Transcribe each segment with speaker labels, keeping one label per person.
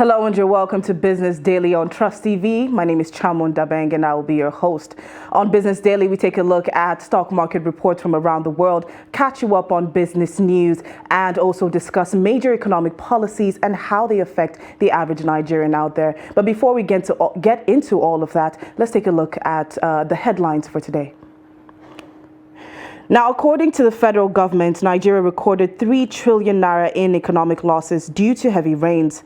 Speaker 1: Hello and you're welcome to Business Daily on Trust TV. My name is Chamon Dabeng and I will be your host. On Business Daily, we take a look at stock market reports from around the world, catch you up on business news, and also discuss major economic policies and how they affect the average Nigerian out there. But before we get into all of that, let's take a look at the headlines for today. Now, according to the federal government, Nigeria recorded 3 trillion naira in economic losses due to heavy rains.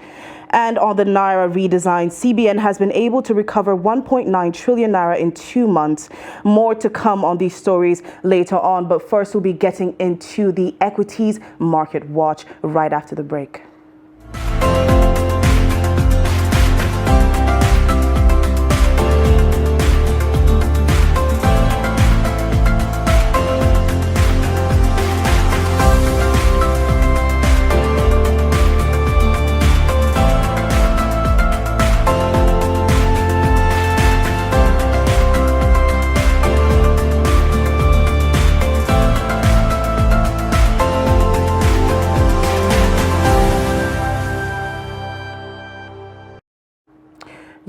Speaker 1: And on the Naira redesign, CBN has been able to recover 1.9 trillion naira in 2 months. More to come on these stories later on, but first we'll be getting into the equities market watch right after the break.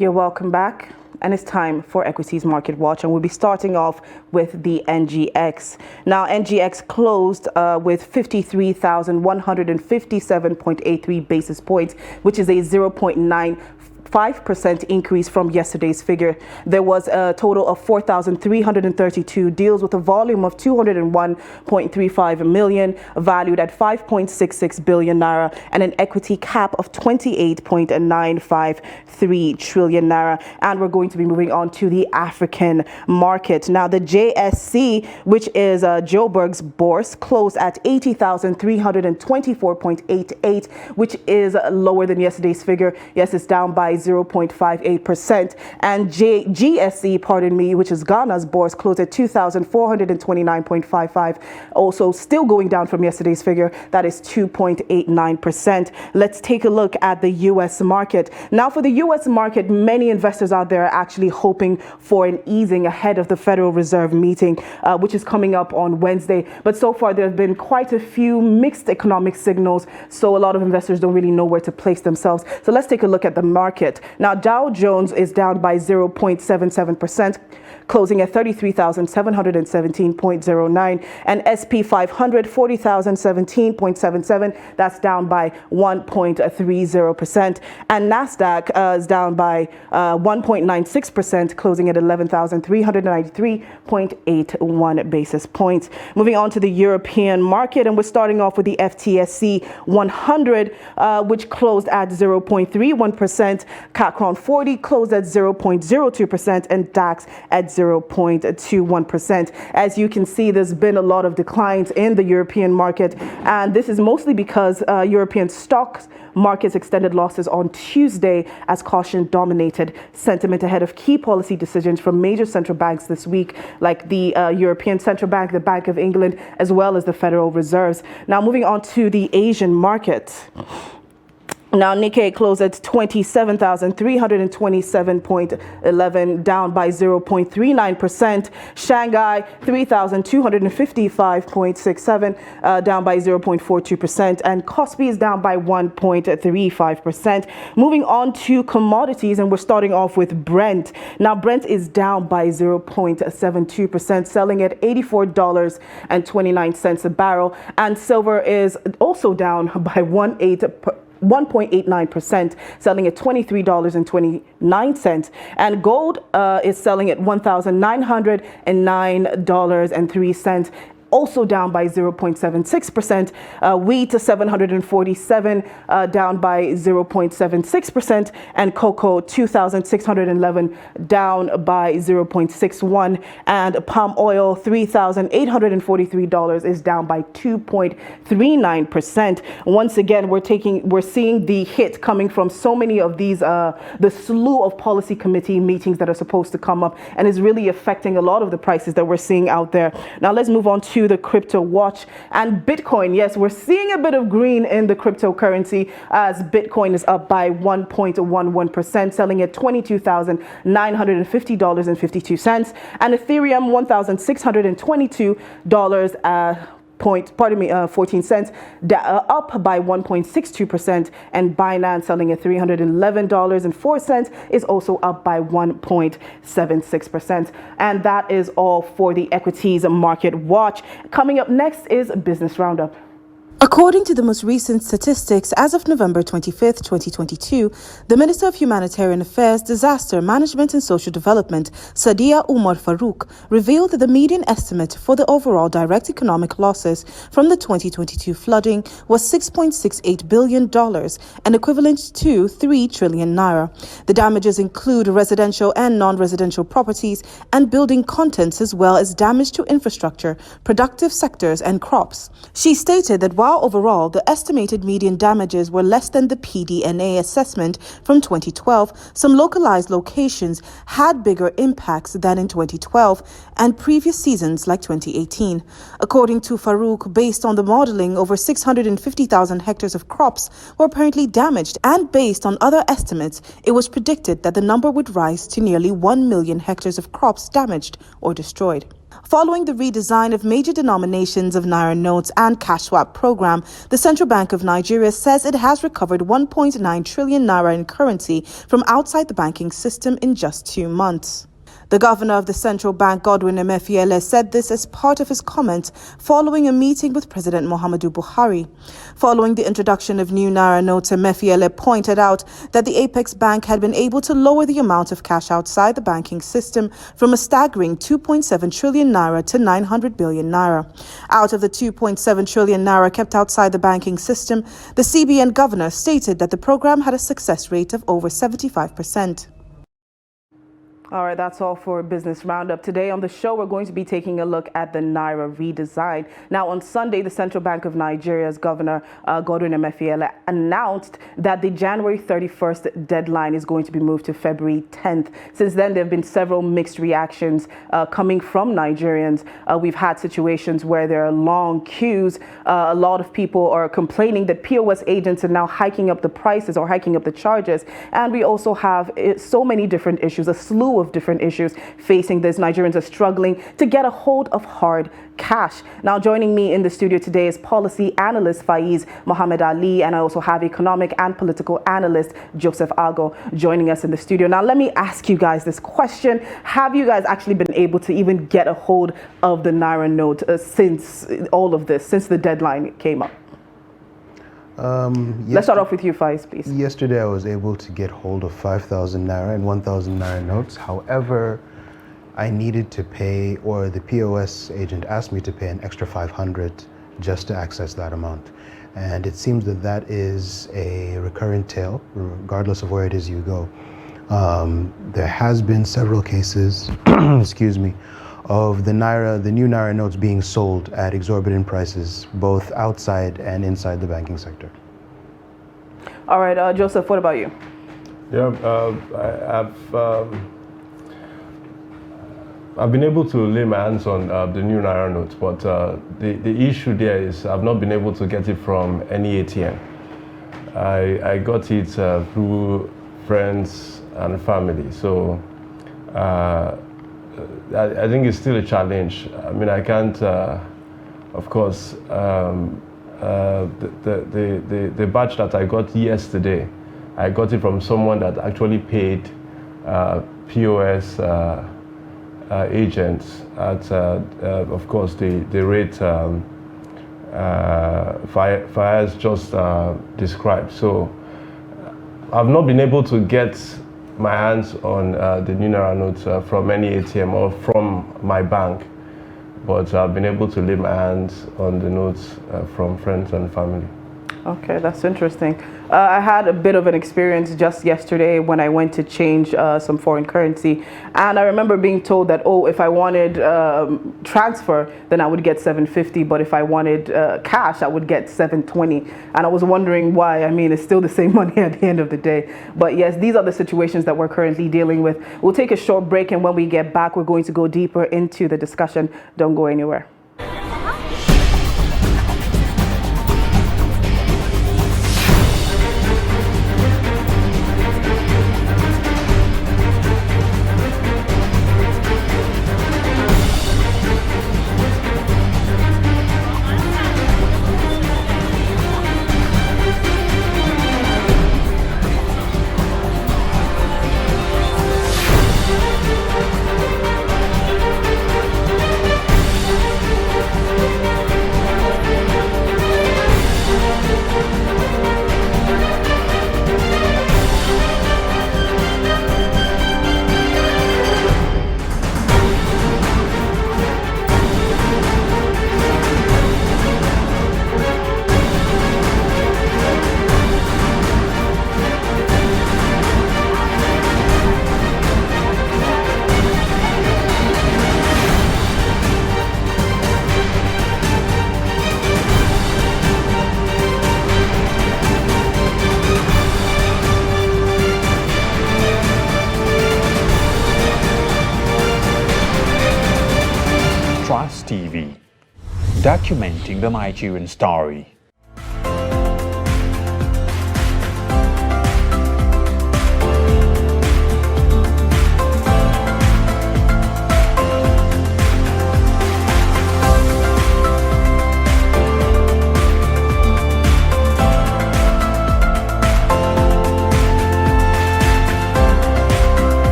Speaker 1: You're welcome back, and it's time for Equities Market Watch, and we'll be starting off with the NGX. Now, NGX closed with 53,157.83 basis points, which is a 0.95% increase from yesterday's figure. There was a total of 4,332 deals with a volume of 201.35 million, valued at 5.66 billion naira, and an equity cap of 28.953 trillion naira. And we're going to be moving on to the African market. Now, the JSC, which is Joburg's Bourse, closed at 80,324.88, which is lower than yesterday's figure. Yes, it's down by 0.58%, and GSC, pardon me, which is Ghana's Bourse, closed at 2,429.55, also still going down from yesterday's figure. That is 2.89%. Let's take a look at the U.S. market. Now, for the U.S. market, many investors out there are actually hoping for an easing ahead of the Federal Reserve meeting, which is coming up on Wednesday. But so far, there have been quite a few mixed economic signals, so a lot of investors don't really know where to place themselves. So let's take a look at the market. Now, Dow Jones is down by 0.77%, closing at 33,717.09, and SP 500 40,017.77. That's down by 1.30%, and Nasdaq is down by 1.96%, closing at 11,393.81 basis points. Moving on to the European market, and we're starting off with the FTSE 100, which closed at 0.31%. CAC 40 closed at 0.02%, and DAX at 0.21%. As you can see, there's been a lot of declines in the European market, and this is mostly because European stocks markets extended losses on Tuesday as caution dominated sentiment ahead of key policy decisions from major central banks this week, like the European Central Bank, the Bank of England, as well as the Federal Reserves. Now, moving on to the Asian market. Now, Nikkei closed at 27,327.11, down by 0.39%. Shanghai, 3,255.67, down by 0.42%. And Kospi is down by 1.35%. Moving on to commodities, and we're starting off with Brent. Now, Brent is down by 0.72%, selling at $84.29 a barrel. And silver is also down by 1.89%, selling at $23.29, and gold is selling at $1,909.03, also down by 0.76%. Wheat to 747, down by 0.76%, and cocoa 2,611, down by 0.61%, and palm oil $3,843 is down by 2.39%. Once again, we're seeing the hit coming from so many of these the slew of policy committee meetings that are supposed to come up, and is really affecting a lot of the prices that we're seeing out there. Now, let's move on to the crypto watch and Bitcoin. Yes, we're seeing a bit of green in the cryptocurrency as Bitcoin is up by 1.11%, selling at $22,950.52, and Ethereum $1,622 14 cents, up by 1.62%, and Binance selling at $311.04 is also up by 1.76%. And that is all for the Equities Market Watch. Coming up next is Business Roundup. According to the most recent statistics, as of November 25th, 2022, the Minister of Humanitarian Affairs, Disaster Management and Social Development, Sadia Umar Farouk, revealed that the median estimate for the overall direct economic losses from the 2022 flooding was $6.68 billion, an equivalent to 3 trillion naira. The damages include residential and non-residential properties and building contents, as well as damage to infrastructure, productive sectors and crops. She stated that while overall the estimated median damages were less than the PDNA assessment from 2012, some localized locations had bigger impacts than in 2012 and previous seasons like 2018. According to Farouk, based on the modeling, over 650,000 hectares of crops were apparently damaged, and based on other estimates, it was predicted that the number would rise to nearly 1 million hectares of crops damaged or destroyed. Following the redesign of major denominations of Naira notes and cash swap program, the Central Bank of Nigeria says it has recovered 1.9 trillion naira in currency from outside the banking system in just 2 months. The governor of the central bank, Godwin Emefiele, said this as part of his comments following a meeting with President Muhammadu Buhari. Following the introduction of new Naira notes, Emefiele pointed out that the Apex Bank had been able to lower the amount of cash outside the banking system from a staggering 2.7 trillion naira to 900 billion naira. Out of the 2.7 trillion naira kept outside the banking system, the CBN governor stated that the program had a success rate of over 75%. All right, that's all for Business Roundup. Today on the show, we're going to be taking a look at the Naira redesign. Now, on Sunday, the Central Bank of Nigeria's Governor Godwin Emefiele announced that the January 31st deadline is going to be moved to February 10th. Since then, there have been several mixed reactions coming from Nigerians. We've had situations where there are long queues. A lot of people are complaining that POS agents are now hiking up the prices or hiking up the charges. And we also have so many different issues, a slew of different issues facing this. Nigerians are struggling to get a hold of hard cash. Now, joining me in the studio today is policy analyst Faiz Mohammed Ali, and I also have economic and political analyst Joseph Ago joining us in the studio. Now, let me ask you guys this question. Have you guys actually been able to even get a hold of the Naira note since all of this, since the deadline came up? Let's start off with you, Faiz, please.
Speaker 2: Yesterday, I was able to get hold of 5,000 Naira and 1,000 Naira notes. However, I needed to pay, or the POS agent asked me to pay an extra 500 just to access that amount. And it seems that that is a recurrent tale, regardless of where it is you go. There has been several cases, excuse me, of the new Naira notes being sold at exorbitant prices, both outside and inside the banking sector.
Speaker 1: All right, Joseph, what about you?
Speaker 3: Yeah, I've been able to lay my hands on the new Naira notes, but the issue there is I've not been able to get it from any ATM. I got it through friends and family, so I think it's still a challenge. I mean, I can't, of course, the batch that I got yesterday, I got it from someone that actually paid POS agents at, of course, the rate Faiz just described. So I've not been able to get my hands on the new Naira notes from any ATM or from my bank, but I've been able to lay my hands on the notes from friends and family.
Speaker 1: Okay, that's interesting. I had a bit of an experience just yesterday when I went to change some foreign currency, and I remember being told that, oh, if I wanted transfer, then I would get 750, but if I wanted cash, I would get 720. And I was wondering why. I mean, it's still the same money at the end of the day. But yes, these are the situations that we're currently dealing with. We'll take a short break, and when we get back, we're going to go deeper into the discussion. Don't go anywhere.
Speaker 4: documenting the Nigerian story.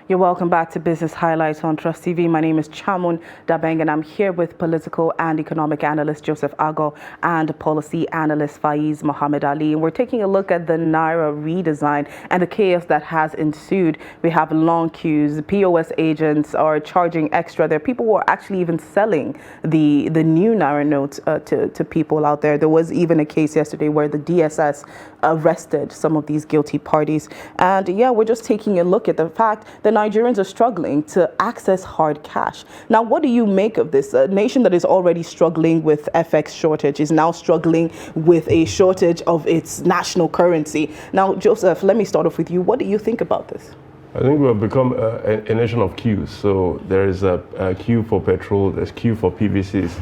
Speaker 1: You're welcome back to Business Highlights on Trust TV. My name is Chamun Dabeng, and I'm here with political and economic analyst Joseph Ago and policy analyst Faiz Mohammed Ali. And we're taking a look at the Naira redesign and the chaos that has ensued. We have long queues. The POS agents are charging extra. There are people who are actually even selling the new Naira notes to people out there. There was even a case yesterday where the DSS arrested some of these guilty parties. And yeah, we're just taking a look at the fact that Nigerians are struggling to access hard cash. Now, what do you make of this? A nation that is already struggling with FX shortage is now struggling with a shortage of its national currency. Now, Joseph, let me start off with you. What do you think about this?
Speaker 3: I think we've become a nation of queues. So there is a queue for petrol, there's queue for PVCs,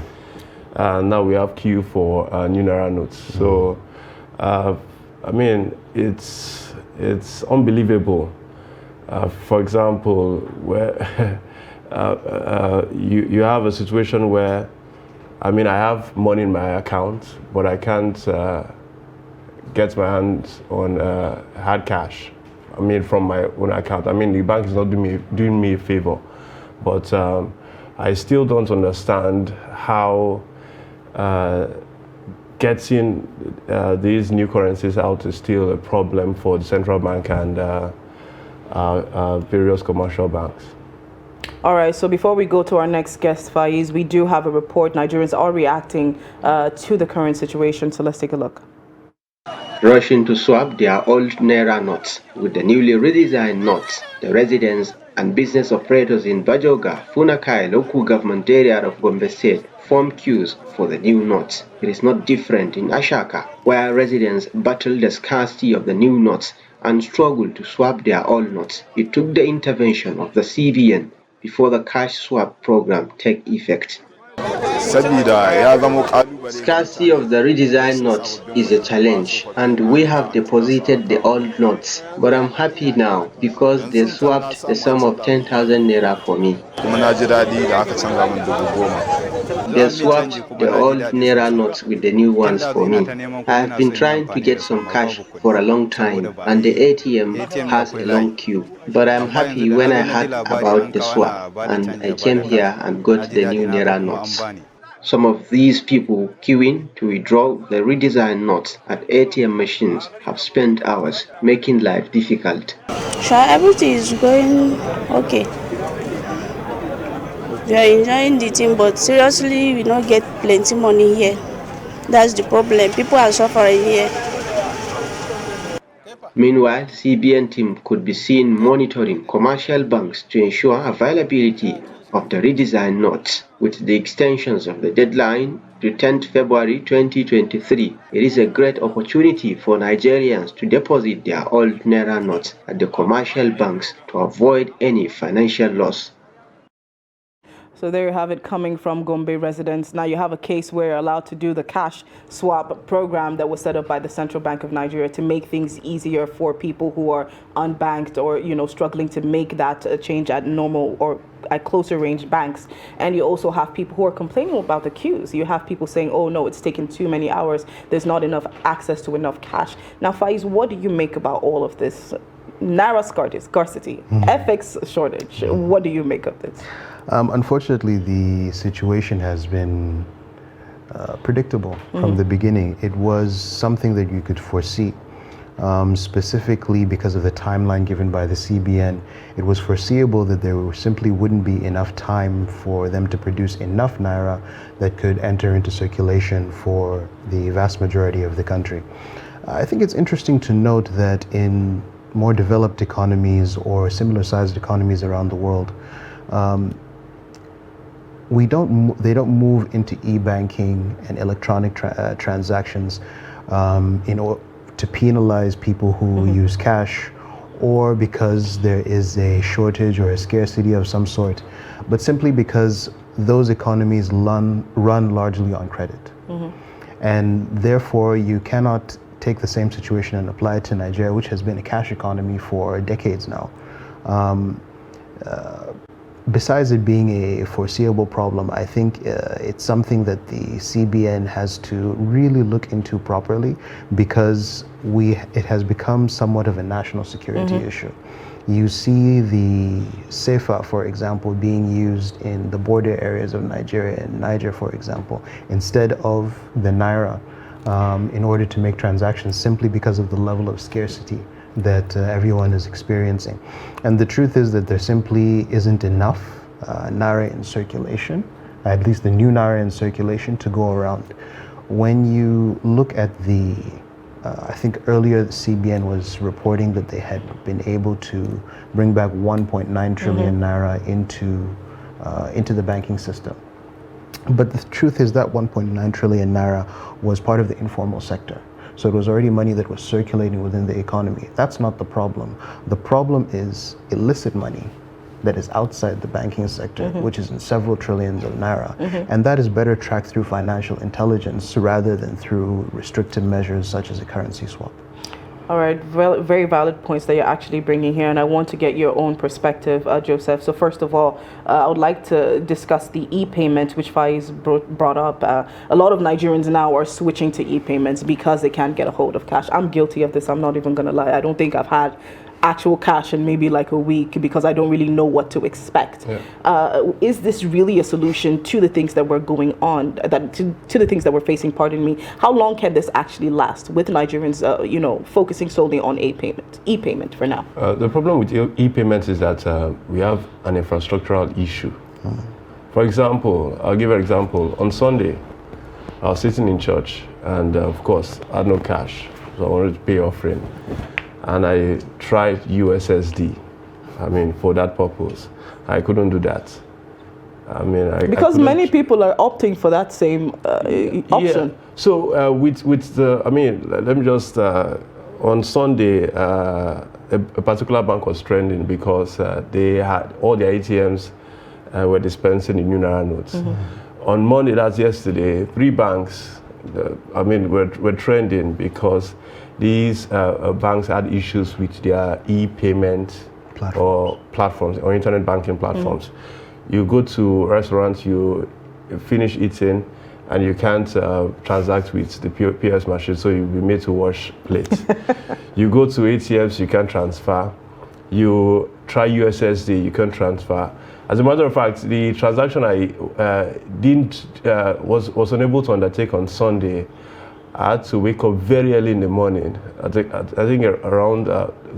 Speaker 3: and now we have queue for new Naira notes. So, I mean, it's unbelievable. For example, where you have a situation where, I mean, I have money in my account, but I can't get my hands on hard cash. I mean, from my own account. I mean, the bank is not doing me a favor, but I still don't understand how getting these new currencies out is still a problem for the central bank and various commercial banks.
Speaker 1: All right, so before we go to our next guest, Faiz, we do have a report. Nigerians are reacting to the current situation, so let's take a look.
Speaker 5: Rushing to swap their old Naira notes with the newly redesigned notes, the residents and business operators in Bajoga, Funakai local government area of Gombe State form queues for the new notes. It is not different in Ashaka, where residents battle the scarcity of the new notes and struggle to swap their old notes. It took the intervention of the CBN before the cash swap program take effect. Scarcity of the redesigned notes is a challenge, and we have deposited the old notes, but I'm happy now because they swapped the sum of 10,000 Naira for me. They swapped the old Naira notes with the new ones for me. I have been trying to get some cash for a long time, and the ATM has a long queue. But I'm happy when I heard about the swap, and I came here and got the new Naira notes. Some of these people queuing to withdraw the redesigned notes at ATM machines have spent hours making life difficult.
Speaker 6: Sure, everything is going okay. We are enjoying the thing, but seriously, we don't get plenty money here. That's the problem. People are suffering here.
Speaker 5: Meanwhile, CBN team could be seen monitoring commercial banks to ensure availability of the redesigned notes. With the extensions of the deadline to 10th February 2023, it is a great opportunity for Nigerians to deposit their old Naira notes at the commercial banks to avoid any financial loss.
Speaker 1: So there you have it, coming from Gombe residents. Now you have a case where you're allowed to do the cash swap program that was set up by the Central Bank of Nigeria to make things easier for people who are unbanked or, you know, struggling to make that change at normal or at closer range banks. And you also have people who are complaining about the queues. You have people saying, oh no, it's taken too many hours. There's not enough access to enough cash. Now, Faiz, what do you make about all of this? Naira scarcity, FX shortage. What do you make of this?
Speaker 2: Unfortunately, the situation has been predictable from the beginning. It was something that you could foresee, specifically because of the timeline given by the CBN. It was foreseeable that there simply wouldn't be enough time for them to produce enough Naira that could enter into circulation for the vast majority of the country. I think it's interesting to note that in more developed economies or similar sized economies around the world, they don't move into e-banking and electronic transactions to penalize people who use cash, or because there is a shortage or a scarcity of some sort, but simply because those economies run largely on credit. And therefore, you cannot take the same situation and apply it to Nigeria, which has been a cash economy for decades now. Besides it being a foreseeable problem, I think it's something that the CBN has to really look into properly, because it has become somewhat of a national security issue. You see the CFA, for example, being used in the border areas of Nigeria and Niger, for example, instead of the Naira, in order to make transactions, simply because of the level of scarcity that everyone is experiencing. And the truth is that there simply isn't enough Naira in circulation, at least the new Naira in circulation, to go around. When you look at I think earlier the CBN was reporting that they had been able to bring back 1.9 trillion Naira into the banking system. But the truth is that 1.9 trillion Naira was part of the informal sector. So it was already money that was circulating within the economy. That's not the problem. The problem is illicit money that is outside the banking sector, which is in several trillions of Naira. And that is better tracked through financial intelligence rather than through restrictive measures such as a currency swap.
Speaker 1: All right, very valid points that you're actually bringing here, and I want to get your own perspective, Joseph. So first of all, I would like to discuss the e-payment, which Faiz brought up. A lot of Nigerians now are switching to e-payments because they can't get a hold of cash. I'm guilty of this, I'm not even going to lie. I don't think I've had actual cash in maybe like a week because I don't really know what to expect. Is this really a solution to the things that were going on, to the things that we're facing, pardon me? How long can this actually last with Nigerians, focusing solely on e-payment for now?
Speaker 3: The problem with e-payments is that we have an infrastructural issue. For example, I'll give an example. On Sunday, I was sitting in church and of course I had no cash, so I wanted to pay offering. And I tried USSD, for that purpose. I couldn't do that.
Speaker 1: Because many people are opting for that same option.
Speaker 3: Yeah. So with the, let me just, on Sunday, a particular bank was trending because they had all their ATMs were dispensing the new Naira notes. On Monday, that's yesterday, 3 banks, were trending because these banks had issues with their e-payment platforms or internet banking platforms. You go to restaurants, you finish eating, and you can't transact with the POS machine, so you'll be made to wash plates. You go to ATMs, you can't transfer. You try USSD, you can't transfer. As a matter of fact, the transaction I was unable to undertake on Sunday. I had to wake up very early in the morning, I think around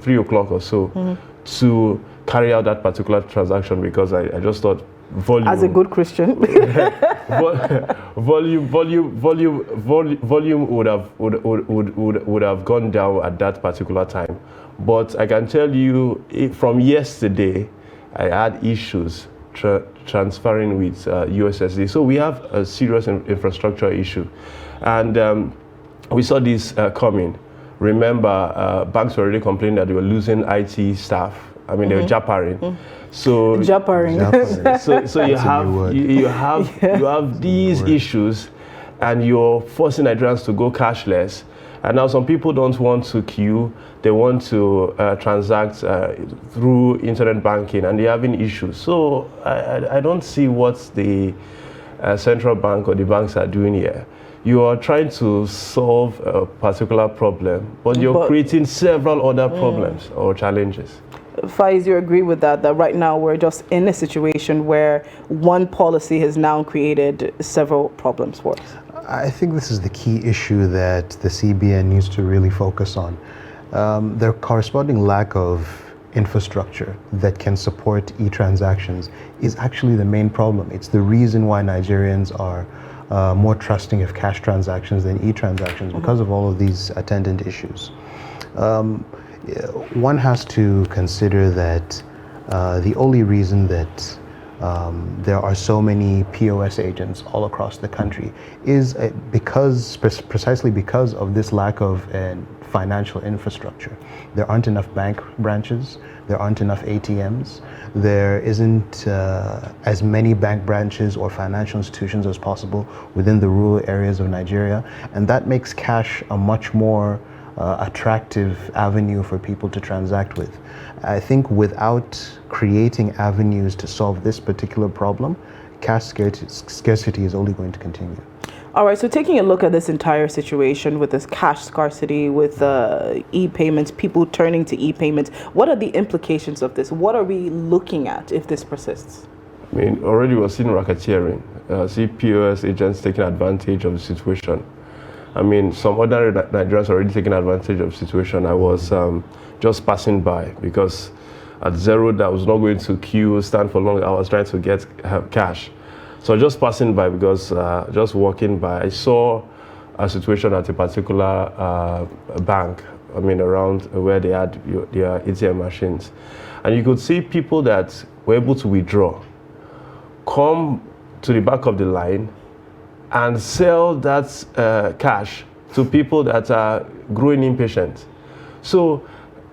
Speaker 3: 3 o'clock or so, to carry out that particular transaction because I just thought volume.
Speaker 1: As a good Christian.
Speaker 3: volume would have gone down at that particular time. But I can tell you, from yesterday, I had issues transferring with USSD. So we have a serious infrastructure issue. And we saw this coming. Remember, banks were already complaining that they were losing IT staff. They were jappering. So
Speaker 1: jappering.
Speaker 3: So you have these issues, and you're forcing Nigerians to go cashless. And now some people don't want to queue; they want to transact through internet banking, and they're having issues. So I don't see what the central bank or the banks are doing here. You are trying to solve a particular problem, but you're creating several other problems or challenges.
Speaker 1: Faiz, you agree with that right now we're just in a situation where one policy has now created several problems for us?
Speaker 2: I think this is the key issue that the CBN needs to really focus on. The corresponding lack of infrastructure that can support e-transactions is actually the main problem. It's the reason why Nigerians are more trusting of cash transactions than e-transactions because of all of these attendant issues. One has to consider that the only reason that there are so many POS agents all across the country is precisely because of this lack of financial infrastructure. There aren't enough bank branches, there aren't enough ATMs, there isn't as many bank branches or financial institutions as possible within the rural areas of Nigeria, and that makes cash a much more attractive avenue for people to transact with. I think without creating avenues to solve this particular problem, cash scarcity is only going to continue.
Speaker 1: All right, so taking a look at this entire situation with this cash scarcity, with e-payments, people turning to e-payments, what are the implications of this? What are we looking at if this persists?
Speaker 3: I mean, already we're seeing racketeering, see POS agents taking advantage of the situation. I mean, some ordinary Nigerians are already taking advantage of the situation. I was just passing by because at Zero, that was not going to queue, stand for long. I was trying to get cash. So just passing by because just walking by, I saw a situation at a particular bank, I mean, around where they had their ATM machines. And you could see people that were able to withdraw, come to the back of the line and sell that cash to people that are growing impatient. So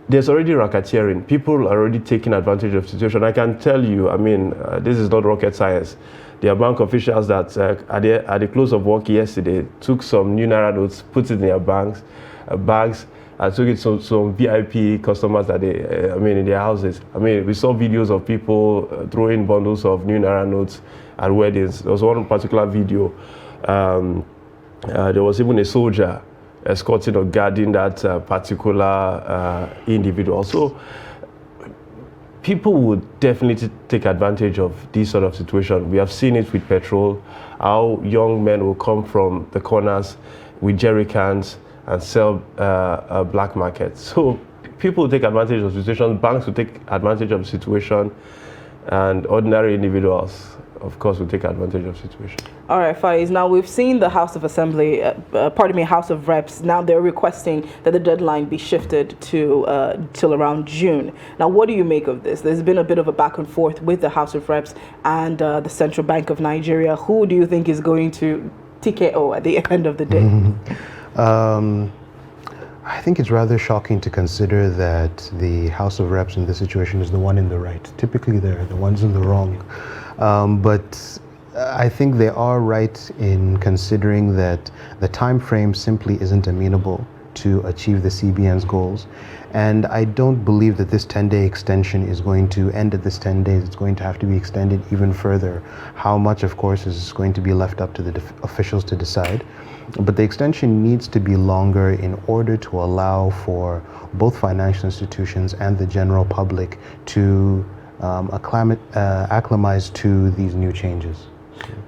Speaker 3: there's already racketeering. People are already taking advantage of the situation. I can tell you, I mean, this is not rocket science. There are bank officials that at the close of work yesterday took some new Naira notes, put it in their bags, and took it to some VIP customers that they, in their houses. I mean, we saw videos of people throwing bundles of new Naira notes at weddings. There was one particular video. There was even a soldier escorting or guarding that particular individual. So people would definitely take advantage of this sort of situation. We have seen it with petrol, how young men will come from the corners with jerry cans and sell black market. So people will take advantage of the situation, banks will take advantage of the situation, and ordinary individuals, of course, will take advantage of the situation.
Speaker 1: All right, Faiz. Now we've seen the House of Assembly, House of Reps. Now they're requesting that the deadline be shifted to till around June. Now, what do you make of this? There's been a bit of a back and forth with the House of Reps and the Central Bank of Nigeria. Who do you think is going to TKO at the end of the day?
Speaker 2: I think it's rather shocking to consider that the House of Reps in this situation is the one in the right. Typically, they're the ones in the wrong. But I think they are right in considering that the time frame simply isn't amenable to achieve the CBN's goals. And I don't believe that this 10-day extension is going to end at this 10 days. It's going to have to be extended even further. How much, of course, is going to be left up to the officials to decide. But the extension needs to be longer in order to allow for both financial institutions and the general public to acclimatize to these new changes.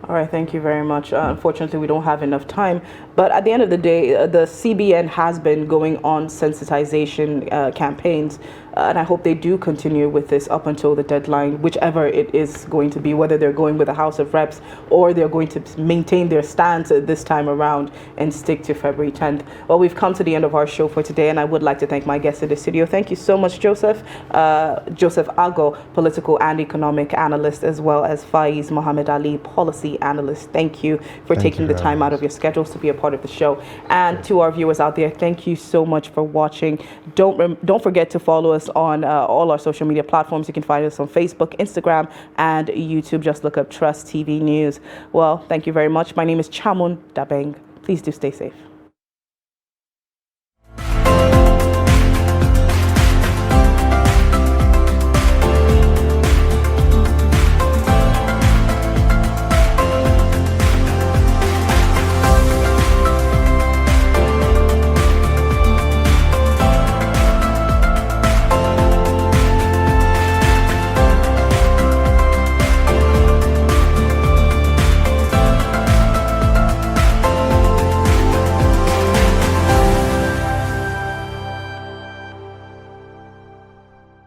Speaker 1: All right, thank you very much. Unfortunately, we don't have enough time. But at the end of the day, the CBN has been going on sensitization campaigns. And I hope they do continue with this up until the deadline, whichever it is going to be, whether they're going with the House of Reps or they're going to maintain their stance this time around and stick to February 10th. Well, we've come to the end of our show for today, and I would like to thank my guests in the studio. Thank you so much, Joseph. Joseph Ago, political and economic analyst, as well as Faiz Mohammed Ali, policy analyst. Thank you for taking the time out of your schedules to be a part of the show. And to our viewers out there, thank you so much for watching. Don't forget to follow us on all our social media platforms. You can find us on Facebook, Instagram, and YouTube. Just look up Trust TV News. Well, thank you very much. My name is Chamun Dabeng. Please do stay safe.